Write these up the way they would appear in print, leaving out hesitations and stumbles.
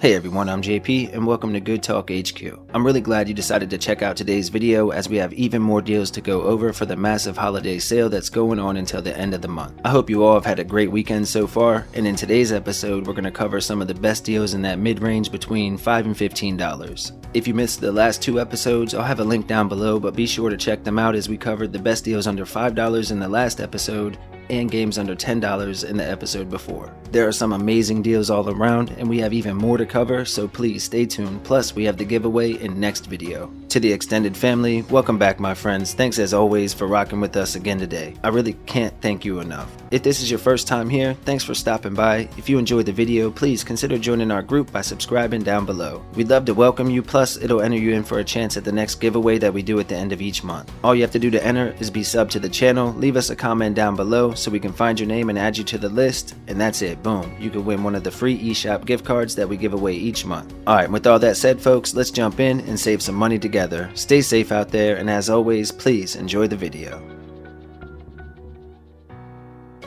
Hey everyone, I'm JP and welcome to Good Talk HQ. I'm really glad you decided to check out today's video as we have even more deals to go over for the massive holiday sale that's going on until the end of the month. I hope you all have had a great weekend so far, and in today's episode we're going to cover some of the best deals in that mid-range between $5 and $15. If you missed the last two episodes, I'll have a link down below, but be sure to check them out as we covered the best deals under $5 in the last episode and games under $10 in the episode before. There are some amazing deals all around, and we have even more to cover, so please stay tuned. Plus, we have the giveaway in next video. To the extended family, welcome back my friends. Thanks as always for rocking with us again today. I really can't thank you enough. If this is your first time here, thanks for stopping by. If you enjoyed the video, please consider joining our group by subscribing down below. We'd love to welcome you, plus it'll enter you in for a chance at the next giveaway that we do at the end of each month. All you have to do to enter is be subbed to the channel, leave us a comment down below so we can find your name and add you to the list, and that's it. Boom, you can win one of the free eShop gift cards that we give away each month. Alright, with all that said folks, let's jump in and save some money together. Stay safe out there, and as always, please enjoy the video.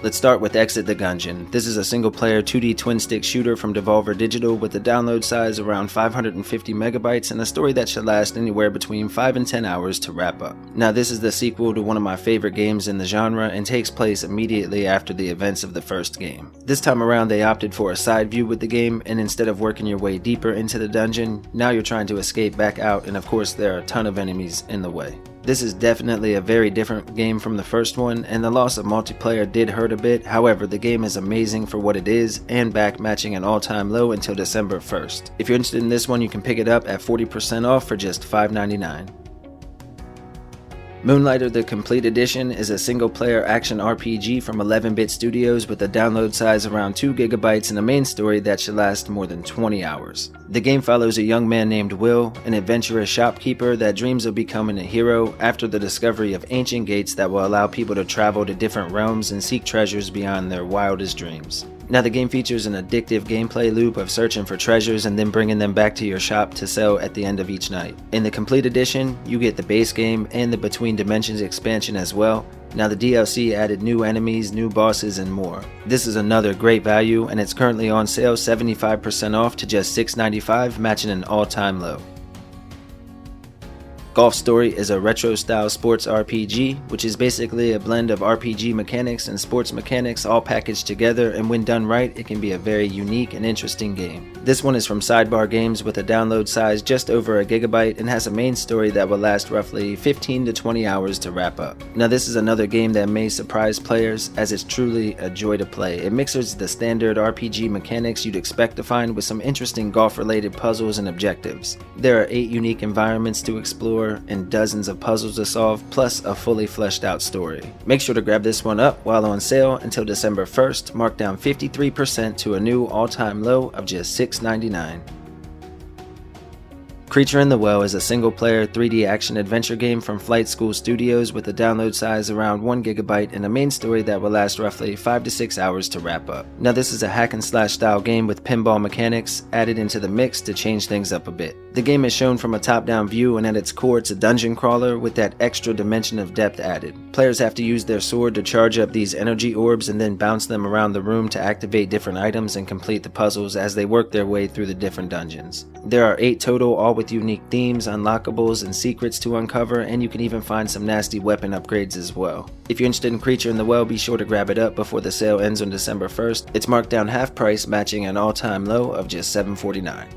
Let's start with Exit the Gungeon. This is a single-player 2D twin-stick shooter from Devolver Digital with a download size around 550 megabytes and a story that should last anywhere between 5 and 10 hours to wrap up. Now this is the sequel to one of my favorite games in the genre and takes place immediately after the events of the first game. This time around they opted for a side view with the game, and instead of working your way deeper into the dungeon, now you're trying to escape back out, and of course there are a ton of enemies in the way. This is definitely a very different game from the first one, and the loss of multiplayer did hurt a bit. However, the game is amazing for what it is, and back matching an all-time low until December 1st. If you're interested in this one, you can pick it up at 40% off for just $5.99. Moonlighter the Complete Edition is a single-player action RPG from 11-bit studios with a download size around 2 gigabytes and a main story that should last more than 20 hours. The game follows a young man named Will, an adventurous shopkeeper that dreams of becoming a hero after the discovery of ancient gates that will allow people to travel to different realms and seek treasures beyond their wildest dreams. Now the game features an addictive gameplay loop of searching for treasures and then bringing them back to your shop to sell at the end of each night. In the Complete Edition, you get the base game and the Between Dimensions expansion as well. Now the DLC added new enemies, new bosses, and more. This is another great value, and it's currently on sale 75% off to just $6.95, matching an all-time low. Golf Story is a retro-style sports RPG, which is basically a blend of RPG mechanics and sports mechanics all packaged together, and when done right, it can be a very unique and interesting game. This one is from Sidebar Games with a download size just over a gigabyte and has a main story that will last roughly 15 to 20 hours to wrap up. Now this is another game that may surprise players, as it's truly a joy to play. It mixes the standard RPG mechanics you'd expect to find with some interesting golf-related puzzles and objectives. There are 8 unique environments to explore and dozens of puzzles to solve, plus a fully fleshed out story. Make sure to grab this one up while on sale until December 1st, marked down 53% to a new all-time low of just $6.99. Creature in the Well is a single-player 3D action-adventure game from Flight School Studios with a download size around 1 gigabyte and a main story that will last roughly 5 to 6 hours to wrap up. Now this is a hack-and-slash style game with pinball mechanics added into the mix to change things up a bit. The game is shown from a top-down view, and at its core it's a dungeon crawler with that extra dimension of depth added. Players have to use their sword to charge up these energy orbs and then bounce them around the room to activate different items and complete the puzzles as they work their way through the different dungeons. There are 8 total, all with unique themes, unlockables, and secrets to uncover, and you can even find some nasty weapon upgrades as well. If you're interested in Creature in the Well, be sure to grab it up before the sale ends on December 1st. It's marked down half price, matching an all-time low of just $7.49.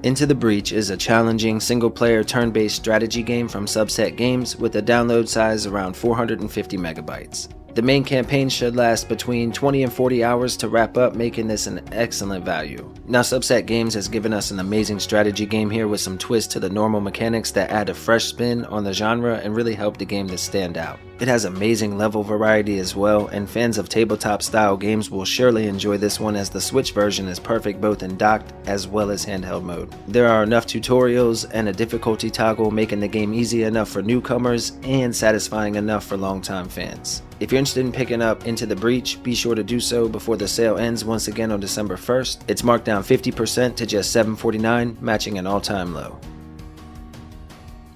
Into the Breach is a challenging single-player turn-based strategy game from Subset Games with a download size around 450 megabytes. The main campaign should last between 20 and 40 hours to wrap up, making this an excellent value. Now Subset Games has given us an amazing strategy game here with some twists to the normal mechanics that add a fresh spin on the genre and really help the game to stand out. It has amazing level variety as well, and fans of tabletop style games will surely enjoy this one, as the Switch version is perfect both in docked as well as handheld mode. There are enough tutorials and a difficulty toggle, making the game easy enough for newcomers and satisfying enough for longtime fans. If you're interested in picking up Into the Breach, be sure to do so before the sale ends once again on December 1st. It's marked down 50% to just $7.49, matching an all-time low.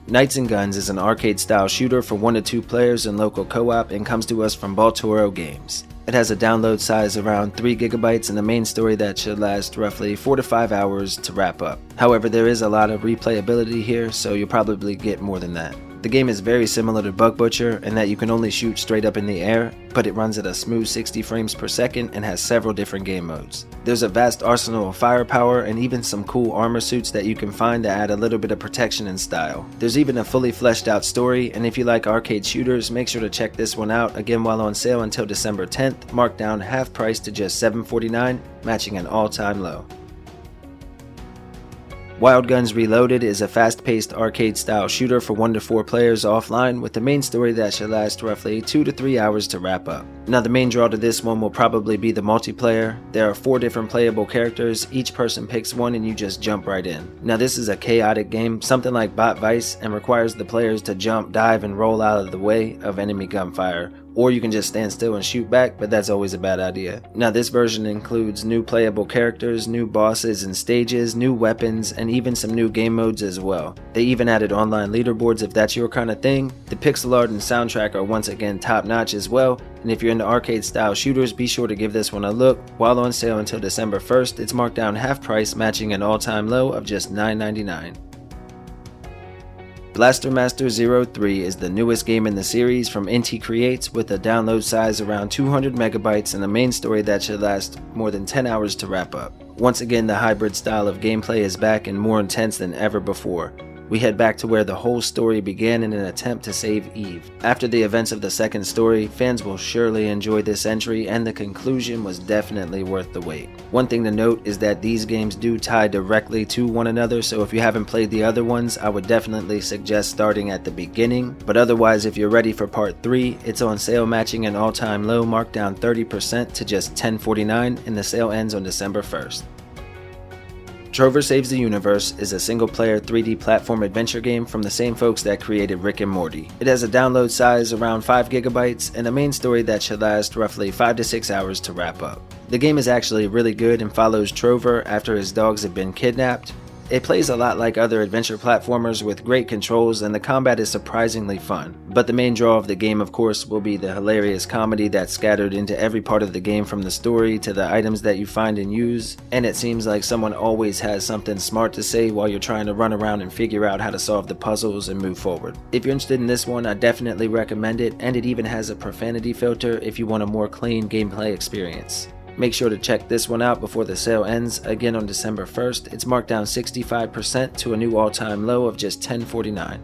Knights and Guns is an arcade-style shooter for 1 to 2 players in local co-op and comes to us from Baltoro Games. It has a download size around 3 gigabytes and a main story that should last roughly 4 to 5 hours to wrap up. However, there is a lot of replayability here, so you'll probably get more than that. The game is very similar to Bug Butcher in that you can only shoot straight up in the air, but it runs at a smooth 60 frames per second and has several different game modes. There's a vast arsenal of firepower and even some cool armor suits that you can find that add a little bit of protection and style. There's even a fully fleshed out story, and if you like arcade shooters, make sure to check this one out, again while on sale until December 10th, marked down half price to just $7.49, matching an all-time low. Wild Guns Reloaded is a fast-paced arcade-style shooter for 1 to 4 players offline with the main story that should last roughly 2 to 3 hours to wrap up. Now the main draw to this one will probably be the multiplayer. There are 4 different playable characters, each person picks one and you just jump right in. Now this is a chaotic game, something like Bot Vice, and requires the players to jump, dive, and roll out of the way of enemy gunfire. Or you can just stand still and shoot back, but that's always a bad idea. Now this version includes new playable characters, new bosses and stages, new weapons, and even some new game modes as well. They even added online leaderboards if that's your kind of thing. The pixel art and soundtrack are once again top notch as well, and if you're into arcade style shooters, be sure to give this one a look. While on sale until December 1st, it's marked down half price, matching an all-time low of just $9.99. Blaster Master 03 is the newest game in the series from Inti Creates with a download size around 200 megabytes and a main story that should last more than 10 hours to wrap up. Once again, the hybrid style of gameplay is back and more intense than ever before. We head back to where the whole story began in an attempt to save Eve. After the events of the second story, fans will surely enjoy this entry, and the conclusion was definitely worth the wait. One thing to note is that these games do tie directly to one another, so if you haven't played the other ones, I would definitely suggest starting at the beginning, but otherwise if you're ready for part 3, it's on sale, matching an all-time low, marked down 30% to just $10.49, and the sale ends on December 1st. Trover Saves the Universe is a single-player 3D platform adventure game from the same folks that created Rick and Morty. It has a download size around 5 gigabytes and a main story that should last roughly 5 to 6 hours to wrap up. The game is actually really good and follows Trover after his dogs have been kidnapped. It plays a lot like other adventure platformers with great controls, and the combat is surprisingly fun. But the main draw of the game, of course, will be the hilarious comedy that's scattered into every part of the game, from the story to the items that you find and use, and it seems like someone always has something smart to say while you're trying to run around and figure out how to solve the puzzles and move forward. If you're interested in this one, I definitely recommend it, and it even has a profanity filter if you want a more clean gameplay experience. Make sure to check this one out before the sale ends, again on December 1st. It's marked down 65% to a new all-time low of just $10.49.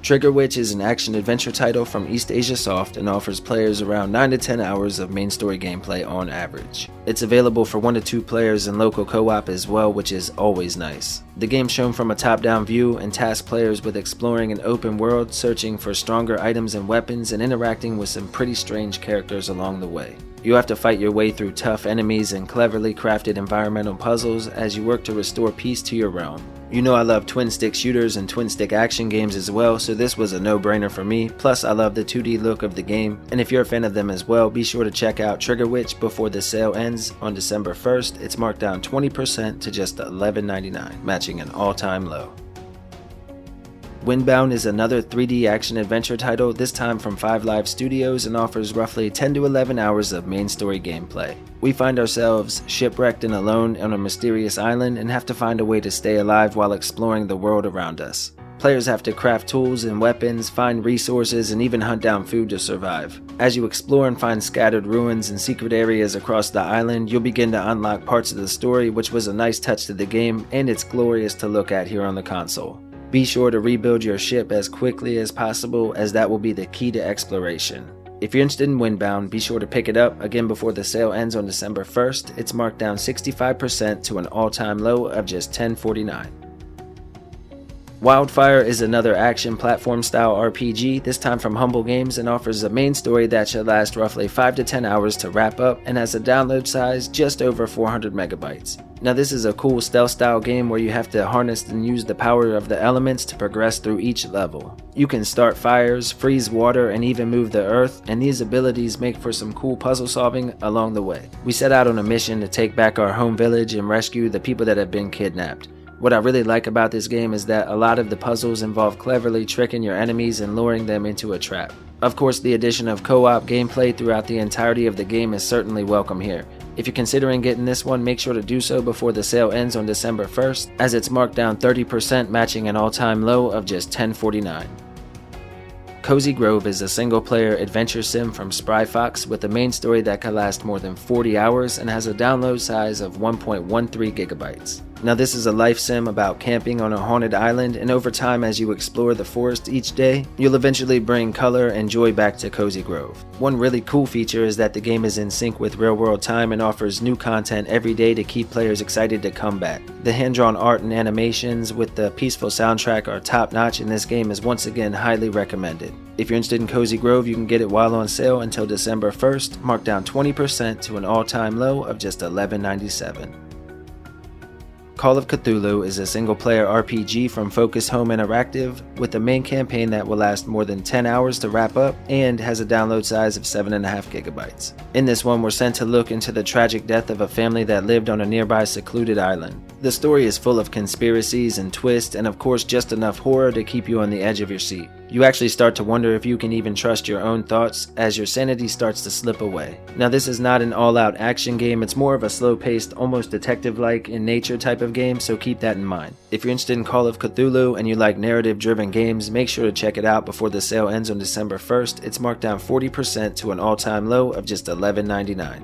Trigger Witch is an action-adventure title from East Asia Soft and offers players around 9 to 10 hours of main story gameplay on average. It's available for 1 to 2 players and local co-op as well, which is always nice. The game's shown from a top-down view and tasks players with exploring an open world, searching for stronger items and weapons, and interacting with some pretty strange characters along the way. You have to fight your way through tough enemies and cleverly crafted environmental puzzles as you work to restore peace to your realm. You know I love twin-stick shooters and twin-stick action games as well, so this was a no-brainer for me. Plus I love the 2D look of the game, and if you're a fan of them as well, be sure to check out Trigger Witch before the sale ends on December 1st. It's marked down 20% to just $11.99, matching an all-time low. Windbound is another 3D action-adventure title, this time from 5 Live Studios, and offers roughly 10 to 11 hours of main story gameplay. We find ourselves shipwrecked and alone on a mysterious island and have to find a way to stay alive while exploring the world around us. Players have to craft tools and weapons, find resources, and even hunt down food to survive. As you explore and find scattered ruins and secret areas across the island, you'll begin to unlock parts of the story, which was a nice touch to the game, and it's glorious to look at here on the console. Be sure to rebuild your ship as quickly as possible, as that will be the key to exploration. If you're interested in Windbound, be sure to pick it up again before the sale ends on December 1st. It's marked down 65% to an all-time low of just $10.49. Wildfire is another action platform style RPG, this time from Humble Games, and offers a main story that should last roughly 5 to 10 hours to wrap up and has a download size just over 400 megabytes. Now this is a cool stealth style game where you have to harness and use the power of the elements to progress through each level. You can start fires, freeze water, and even move the earth, and these abilities make for some cool puzzle solving along the way. We set out on a mission to take back our home village and rescue the people that have been kidnapped. What I really like about this game is that a lot of the puzzles involve cleverly tricking your enemies and luring them into a trap. Of course, the addition of co-op gameplay throughout the entirety of the game is certainly welcome here. If you're considering getting this one, make sure to do so before the sale ends on December 1st, as it's marked down 30%, matching an all-time low of just $10.49. Cozy Grove is a single-player adventure sim from Spry Fox with a main story that can last more than 40 hours and has a download size of 1.13 gigabytes. Now this is a life sim about camping on a haunted island, and over time as you explore the forest each day, you'll eventually bring color and joy back to Cozy Grove. One really cool feature is that the game is in sync with real-world time and offers new content every day to keep players excited to come back. The hand-drawn art and animations with the peaceful soundtrack are top-notch, and this game is once again highly recommended. If you're interested in Cozy Grove, you can get it while on sale until December 1st, marked down 20% to an all-time low of just $11.97. Call of Cthulhu is a single-player RPG from Focus Home Interactive with a main campaign that will last more than 10 hours to wrap up and has a download size of 7.5 gigabytes. In this one, we're sent to look into the tragic death of a family that lived on a nearby secluded island. The story is full of conspiracies and twists, and of course just enough horror to keep you on the edge of your seat. You actually start to wonder if you can even trust your own thoughts as your sanity starts to slip away. Now this is not an all-out action game, it's more of a slow-paced, almost detective-like in nature type of game, so keep that in mind. If you're interested in Call of Cthulhu and you like narrative-driven games, make sure to check it out before the sale ends on December 1st. It's marked down 40% to an all-time low of just $11.99.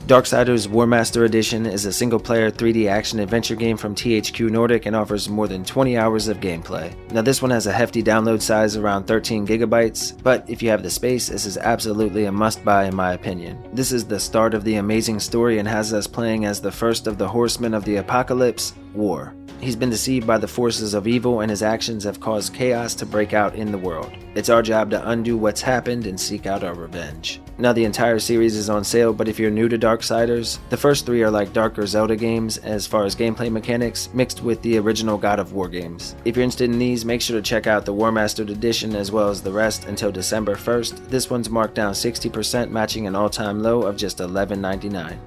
Darksiders Warmastered Edition is a single-player 3D action-adventure game from THQ Nordic and offers more than 20 hours of gameplay. Now this one has a hefty download size around 13 gigabytes, but if you have the space, this is absolutely a must-buy in my opinion. This is the start of the amazing story and has us playing as the first of the horsemen of the apocalypse, War. He's been deceived by the forces of evil and his actions have caused chaos to break out in the world. It's our job to undo what's happened and seek out our revenge. Now the entire series is on sale, but if you're new to Darksiders, the first three are like darker Zelda games as far as gameplay mechanics, mixed with the original God of War games. If you're interested in these, make sure to check out the Warmastered Edition as well as the rest until December 1st. This one's marked down 60%, matching an all-time low of just $11.99.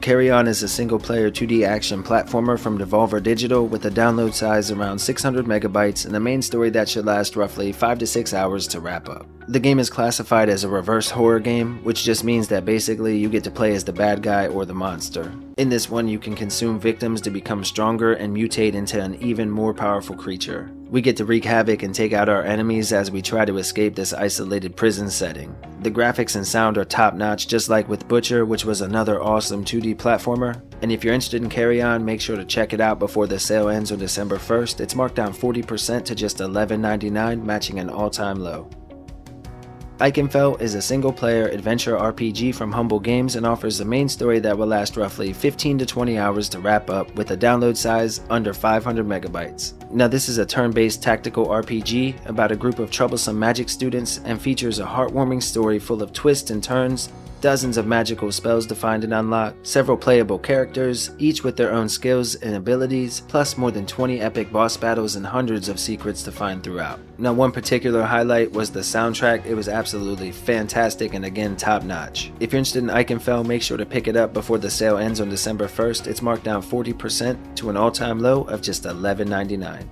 CARRION is a single-player 2D action platformer from Devolver Digital with a download size around 600 megabytes and a main story that should last roughly 5 to 6 hours to wrap up. The game is classified as a reverse horror game, which just means that basically you get to play as the bad guy or the monster. In this one, you can consume victims to become stronger and mutate into an even more powerful creature. We get to wreak havoc and take out our enemies as we try to escape this isolated prison setting. The graphics and sound are top-notch, just like with Butcher, which was another awesome 2D platformer. And if you're interested in CARRION, make sure to check it out before the sale ends on December 1st. It's marked down 40% to just $11.99, matching an all-time low. Ikenfell is a single-player adventure RPG from Humble Games and offers a main story that will last roughly 15 to 20 hours to wrap up with a download size under 500 megabytes. Now this is a turn-based tactical RPG about a group of troublesome magic students and features a heartwarming story full of twists and turns, dozens of magical spells to find and unlock, several playable characters, each with their own skills and abilities, plus more than 20 epic boss battles and hundreds of secrets to find throughout. Now one particular highlight was the soundtrack. It was absolutely fantastic and again top notch. If you're interested in Ikenfell, make sure to pick it up before the sale ends on December 1st. It's marked down 40% to an all-time low of just $11.99.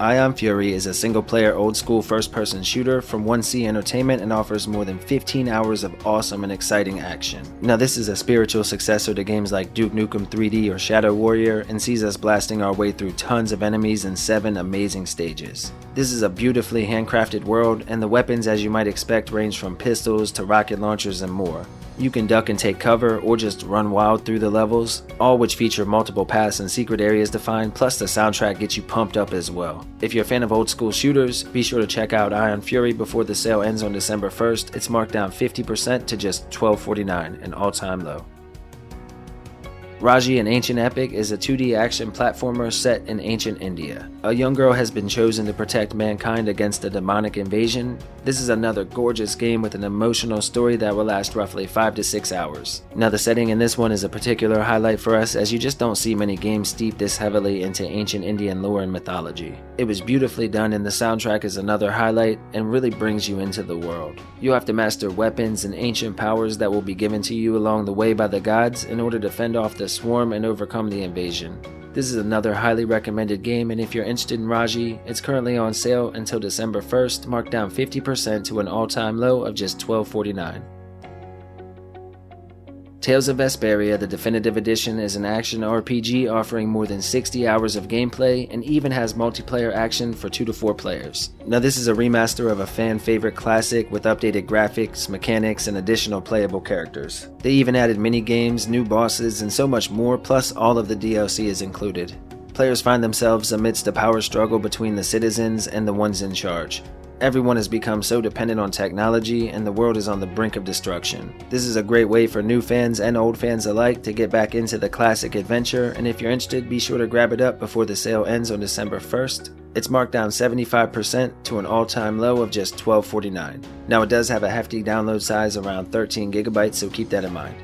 Ion Fury is a single-player old-school first-person shooter from 1C Entertainment and offers more than 15 hours of awesome and exciting action. Now this is a spiritual successor to games like Duke Nukem 3D or Shadow Warrior and sees us blasting our way through tons of enemies and 7 amazing stages. This is a beautifully handcrafted world, and the weapons, as you might expect, range from pistols to rocket launchers and more. You can duck and take cover or just run wild through the levels, all which feature multiple paths and secret areas to find, plus the soundtrack gets you pumped up as well. If you're a fan of old school shooters, be sure to check out Ion Fury before the sale ends on December 1st. It's marked down 50% to just $12.49, an all-time low. Raji, an ancient epic, is a 2D action platformer set in ancient India. A young girl has been chosen to protect mankind against a demonic invasion. This is another gorgeous game with an emotional story that will last roughly 5 to 6 hours. Now the setting in this one is a particular highlight for us, as you just don't see many games steep this heavily into ancient Indian lore and mythology. It was beautifully done, and the soundtrack is another highlight and really brings you into the world. You'll have to master weapons and ancient powers that will be given to you along the way by the gods in order to fend off the swarm and overcome the invasion. This is another highly recommended game, and if you're interested in Raji, it's currently on sale until December 1st, marked down 50% to an all-time low of just $12.49. Tales of Vesperia, the definitive edition, is an action RPG offering more than 60 hours of gameplay and even has multiplayer action for 2 to 4 players. Now this is a remaster of a fan favorite classic with updated graphics, mechanics, and additional playable characters. They even added mini games, new bosses, and so much more, plus all of the DLC is included. Players find themselves amidst a power struggle between the citizens and the ones in charge. Everyone has become so dependent on technology, and the world is on the brink of destruction. This is a great way for new fans and old fans alike to get back into the classic adventure, and if you're interested, be sure to grab it up before the sale ends on December 1st. It's marked down 75% to an all-time low of just $12.49. Now it does have a hefty download size around 13 GB, so keep that in mind.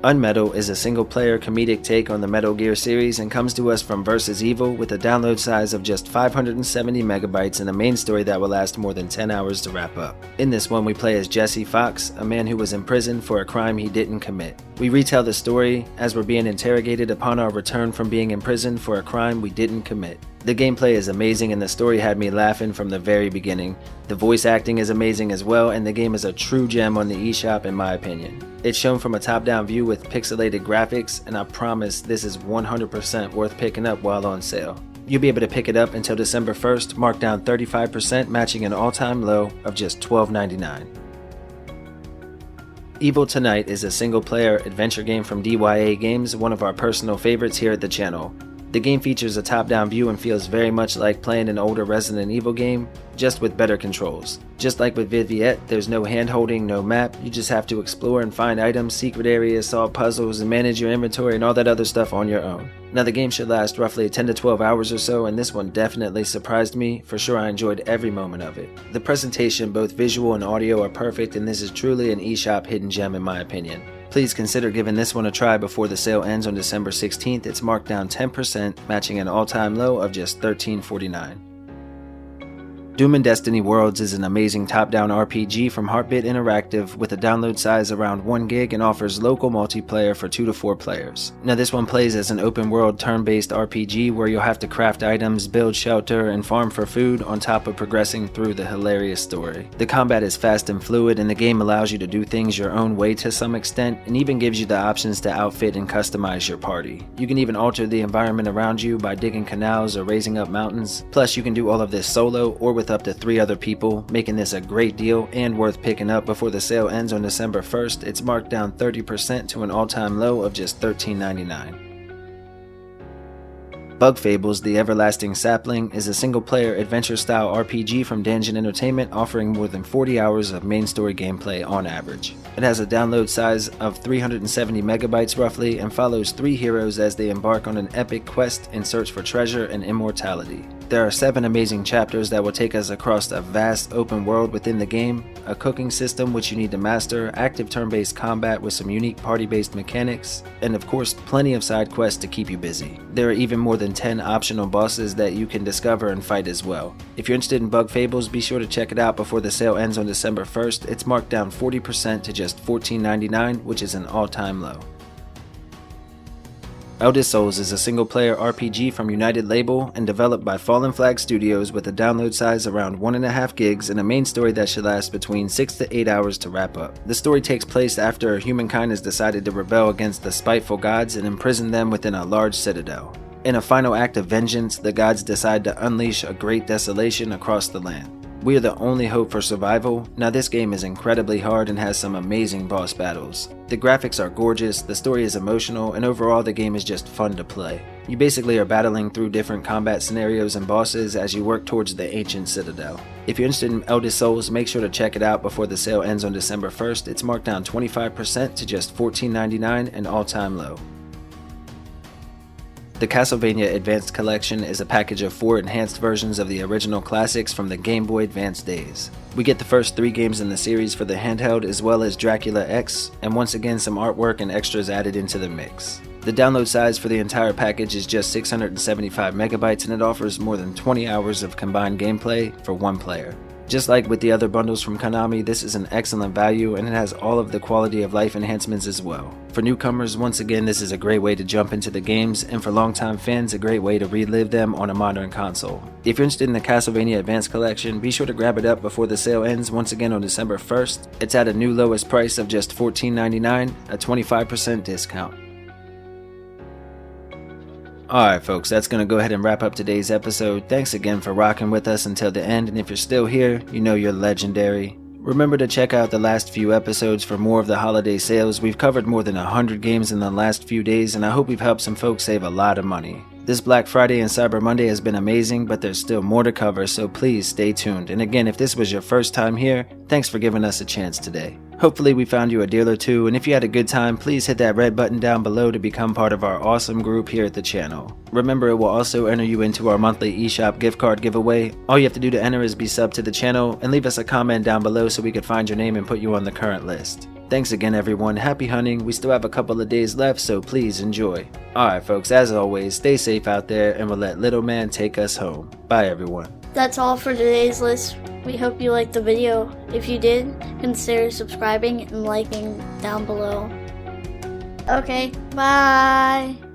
Unmetal is a single-player comedic take on the Metal Gear series and comes to us from Versus Evil with a download size of just 570 megabytes and a main story that will last more than 10 hours to wrap up. In this one, we play as Jesse Fox, a man who was in prison for a crime he didn't commit. We retell the story as we're being interrogated upon our return from being in prison for a crime we didn't commit. The gameplay is amazing and the story had me laughing from the very beginning. The voice acting is amazing as well, and the game is a true gem on the eShop in my opinion. It's shown from a top-down view with pixelated graphics, and I promise this is 100% worth picking up while on sale. You'll be able to pick it up until December 1st, marked down 35%, matching an all-time low of just $12.99. Evil Tonight is a single-player adventure game from DYA Games, one of our personal favorites here at the channel. The game features a top-down view and feels very much like playing an older Resident Evil game, just with better controls. Just like with Viviette, there's no hand-holding, no map, you just have to explore and find items, secret areas, solve puzzles, and manage your inventory and all that other stuff on your own. Now the game should last roughly 10 to 12 hours or so, and this one definitely surprised me. For sure I enjoyed every moment of it. The presentation, both visual and audio, are perfect, and this is truly an eShop hidden gem in my opinion. Please consider giving this one a try before the sale ends on December 16th. It's marked down 10%, matching an all-time low of just $13.49. doomanddestinyworlds is an amazing top-down RPG from Heartbit Interactive with a download size around 1 gig and offers local multiplayer for 2 to 4 players. Now this one plays as an open-world turn-based RPG where you'll have to craft items, build shelter, and farm for food on top of progressing through the hilarious story. The combat is fast and fluid, and the game allows you to do things your own way to some extent, and even gives you the options to outfit and customize your party. You can even alter the environment around you by digging canals or raising up mountains. Plus you can do all of this solo or with up to 3 other people, making this a great deal and worth picking up before the sale ends on December 1st. It's marked down 30% to an all-time low of just $13.99. Fables, the Everlasting Sapling is a single-player adventure-style RPG from Gungeon Entertainment offering more than 40 hours of main story gameplay on average. It has a download size of 370 megabytes roughly and follows 3 heroes as they embark on an epic quest in search for treasure and immortality. There are 7 amazing chapters that will take us across a vast open world within the game, a cooking system which you need to master, active turn-based combat with some unique party-based mechanics, and of course plenty of side quests to keep you busy. There are even more than 10 optional bosses that you can discover and fight as well. If you're interested in Fables, be sure to check it out before the sale ends on December 1st. It's marked down 40% to just $14.99, which is an all-time low. Eldest Souls is a single-player RPG from United Label and developed by Fallen Flag Studios with a download size around 1.5 gigs and a main story that should last between 6 to 8 hours to wrap up. The story takes place after humankind has decided to rebel against the spiteful gods and imprison them within a large citadel. In a final act of vengeance, the gods decide to unleash a great desolation across the land. We are the only hope for survival. Now this game is incredibly hard and has some amazing boss battles. The graphics are gorgeous, the story is emotional, and overall the game is just fun to play. You basically are battling through different combat scenarios and bosses as you work towards the ancient citadel. If you're interested in Eldest Souls, make sure to check it out before the sale ends on December 1st. It's marked down 25% to just $14.99, an all-time low. The Castlevania Advanced Collection is a package of 4 enhanced versions of the original classics from the Game Boy Advance days. We get the first 3 games in the series for the handheld as well as Dracula X, and once again some artwork and extras added into the mix. The download size for the entire package is just 675 megabytes and it offers more than 20 hours of combined gameplay for 1 player. Just like with the other bundles from Konami, this is an excellent value and it has all of the quality of life enhancements as well. For newcomers, once again, this is a great way to jump into the games, and for longtime fans, a great way to relive them on a modern console. If you're interested in the Castlevania Advanced Collection, be sure to grab it up before the sale ends once again on December 1st. It's at a new lowest price of just $14.99, a 25% discount. Alright folks, that's going to go ahead and wrap up today's episode. Thanks again for rocking with us until the end, and if you're still here, you know you're legendary. Remember to check out the last few episodes for more of the holiday sales. We've covered more than 100 games in the last few days, and I hope we've helped some folks save a lot of money. This Black Friday and Cyber Monday has been amazing, but there's still more to cover, so please stay tuned. And again, if this was your first time here, thanks for giving us a chance today. Hopefully we found you a deal or two, and if you had a good time, please hit that red button down below to become part of our awesome group here at the channel. Remember, it will also enter you into our monthly eShop gift card giveaway. All you have to do to enter is be sub to the channel and leave us a comment down below so we could find your name and put you on the current list. Thanks again everyone, happy hunting, we still have a couple of days left, so please enjoy. Alright folks, as always, stay safe out there and we'll let Little Man take us home. Bye everyone. That's all for today's list. We hope you liked the video. If you did, consider subscribing and liking down below. Okay, bye!